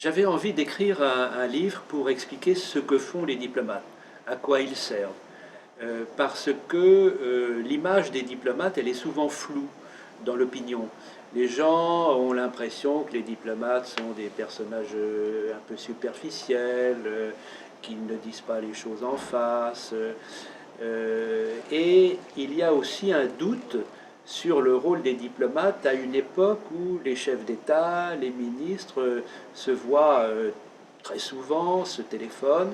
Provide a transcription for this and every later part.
J'avais envie d'écrire un livre pour expliquer ce que font les diplomates, à quoi ils servent. Parce que l'image des diplomates, elle est souvent floue dans l'opinion. Les gens ont l'impression que les diplomates sont des personnages un peu superficiels, qui ne disent pas les choses en face. Et il y a aussi un doute sur le rôle des diplomates à une époque où les chefs d'État, les ministres se voient très souvent, se téléphonent.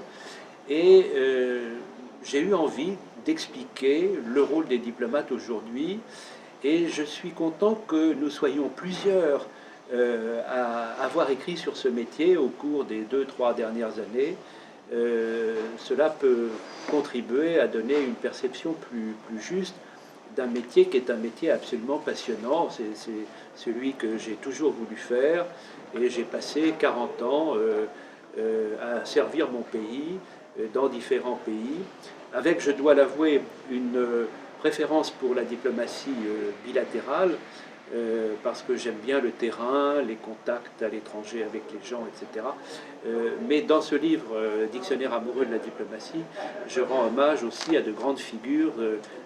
Et j'ai eu envie d'expliquer le rôle des diplomates aujourd'hui. Et je suis content que nous soyons plusieurs à avoir écrit sur ce métier au cours des 2, 3 dernières années. Cela peut contribuer à donner une perception plus juste d'un métier qui est un métier absolument passionnant. C'est celui que j'ai toujours voulu faire et j'ai passé 40 ans à servir mon pays dans différents pays, avec, je dois l'avouer, une préférence pour la diplomatie bilatérale, parce que j'aime bien le terrain, les contacts à l'étranger avec les gens, etc. Mais dans ce livre, Dictionnaire amoureux de la diplomatie, je rends hommage aussi à de grandes figures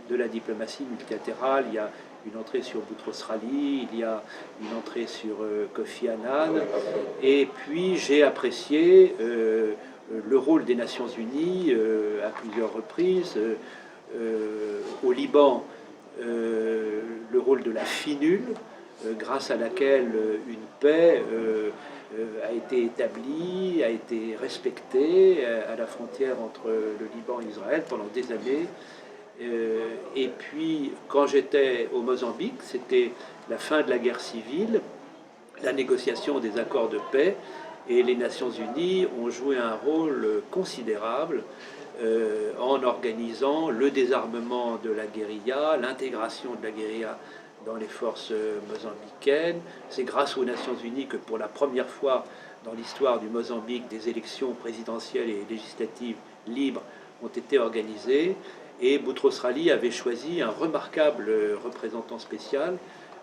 de la diplomatie multilatérale. Il y a une entrée sur Boutros Ghali, il y a une entrée sur Kofi Annan, et puis j'ai apprécié le rôle des Nations Unies à plusieurs reprises. Au Liban, le rôle de la FINUL, grâce à laquelle une paix a été établie, a été respectée à la frontière entre le Liban et Israël pendant des années. Et puis, quand j'étais au Mozambique, c'était la fin de la guerre civile, la négociation des accords de paix, et les Nations Unies ont joué un rôle considérable en organisant le désarmement de la guérilla, l'intégration de la guérilla dans les forces mozambicaines. C'est grâce aux Nations Unies que pour la première fois dans l'histoire du Mozambique, des élections présidentielles et législatives libres ont été organisées. Et Boutros Ghali avait choisi un remarquable représentant spécial,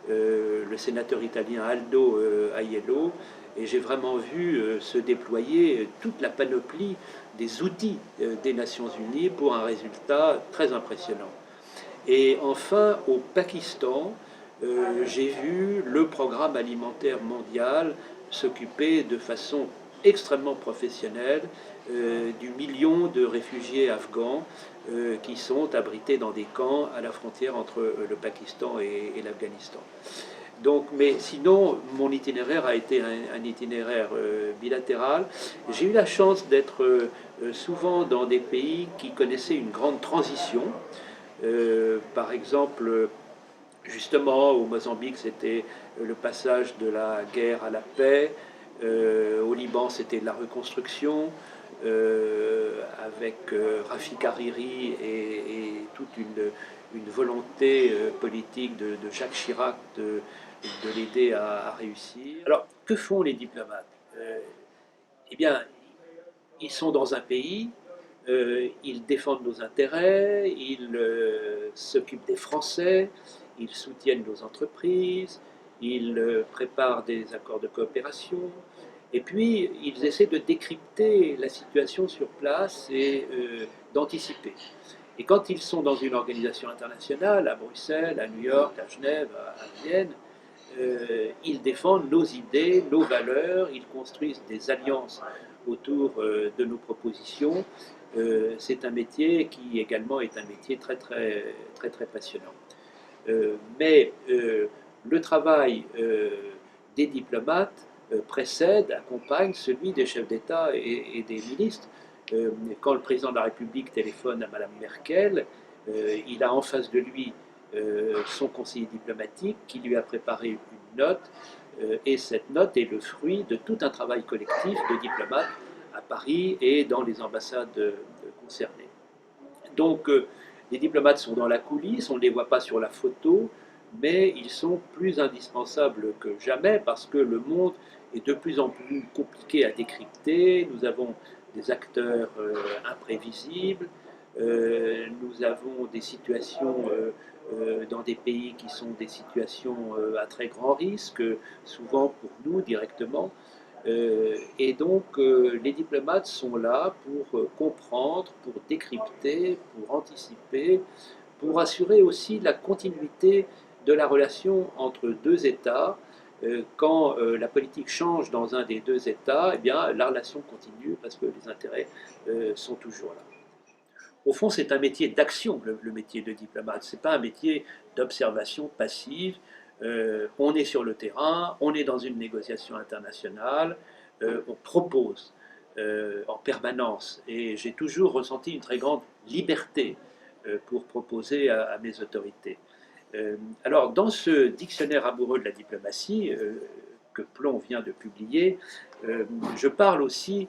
le sénateur italien Aldo Aiello, et j'ai vraiment vu se déployer toute la panoplie des outils des Nations Unies pour un résultat très impressionnant. Et enfin, au Pakistan, j'ai vu le programme alimentaire mondial s'occuper de façon extrêmement professionnelle du million de réfugiés afghans qui sont abrités dans des camps à la frontière entre le Pakistan et l'Afghanistan. Donc, mais sinon, mon itinéraire a été un itinéraire bilatéral. J'ai eu la chance d'être souvent dans des pays qui connaissaient une grande transition. Par exemple, justement, au Mozambique, c'était le passage de la guerre à la paix. Au Liban, c'était la reconstruction. Avec Rafik Hariri et toute une volonté politique de Jacques Chirac de l'aider à réussir. Alors, que font les diplomates Eh bien, ils sont dans un pays, ils défendent nos intérêts, ils s'occupent des Français, ils soutiennent nos entreprises, ils préparent des accords de coopération, et puis ils essaient de décrypter la situation sur place et d'anticiper. Et quand ils sont dans une organisation internationale, à Bruxelles, à New York, à Genève, à Vienne, ils défendent nos idées, nos valeurs, ils construisent des alliances autour de nos propositions. C'est un métier qui également est un métier très passionnant. Mais le travail des diplomates précède, accompagne celui des chefs d'État et des ministres. Quand le président de la République téléphone à Madame Merkel, il a en face de lui son conseiller diplomatique qui lui a préparé une note, et cette note est le fruit de tout un travail collectif de diplomates à Paris et dans les ambassades concernées. Donc les diplomates sont dans la coulisse, on ne les voit pas sur la photo, mais ils sont plus indispensables que jamais parce que le monde est de plus en plus compliqué à décrypter. Nous avons des acteurs imprévisibles, nous avons des situations dans des pays qui sont des situations à très grand risque, souvent pour nous directement. Et donc, les diplomates sont là pour comprendre, pour décrypter, pour anticiper, pour assurer aussi la continuité de la relation entre deux États. Quand la politique change dans un des deux États, eh bien, la relation continue parce que les intérêts sont toujours là. Au fond, c'est un métier d'action, le métier de diplomate. Ce n'est pas un métier d'observation passive. On est sur le terrain, on est dans une négociation internationale, on propose en permanence. Et j'ai toujours ressenti une très grande liberté pour proposer à mes autorités. Alors, dans ce dictionnaire amoureux de la diplomatie, que Plon vient de publier, je parle aussi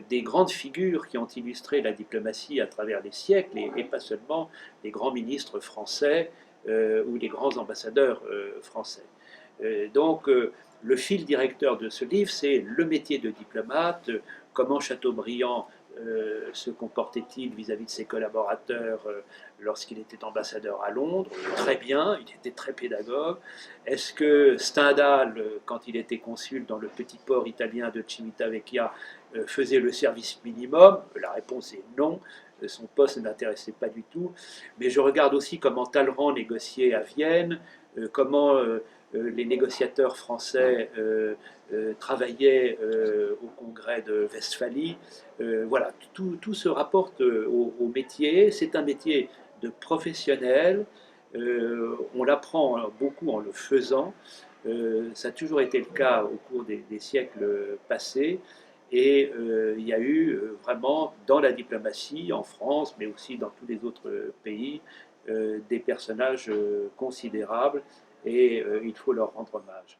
des grandes figures qui ont illustré la diplomatie à travers les siècles, et pas seulement les grands ministres français ou les grands ambassadeurs français. Donc, le fil directeur de ce livre, c'est le métier de diplomate, comment Chateaubriand se comportait-il vis-à-vis de ses collaborateurs lorsqu'il était ambassadeur à Londres? Très bien, il était très pédagogue. Est-ce que Stendhal, quand il était consul dans le petit port italien de Civitavecchia, faisait le service minimum? La réponse est non. Son poste ne l'intéressait pas du tout. Mais je regarde aussi comment Talleyrand négociait à Vienne, comment les négociateurs français travaillaient au congrès de Westphalie. Voilà, tout se rapporte au métier. C'est un métier de professionnel. On l'apprend beaucoup en le faisant. Ça a toujours été le cas au cours des siècles passés. Et il y a eu vraiment dans la diplomatie, en France, mais aussi dans tous les autres pays, des personnages considérables et il faut leur rendre hommage.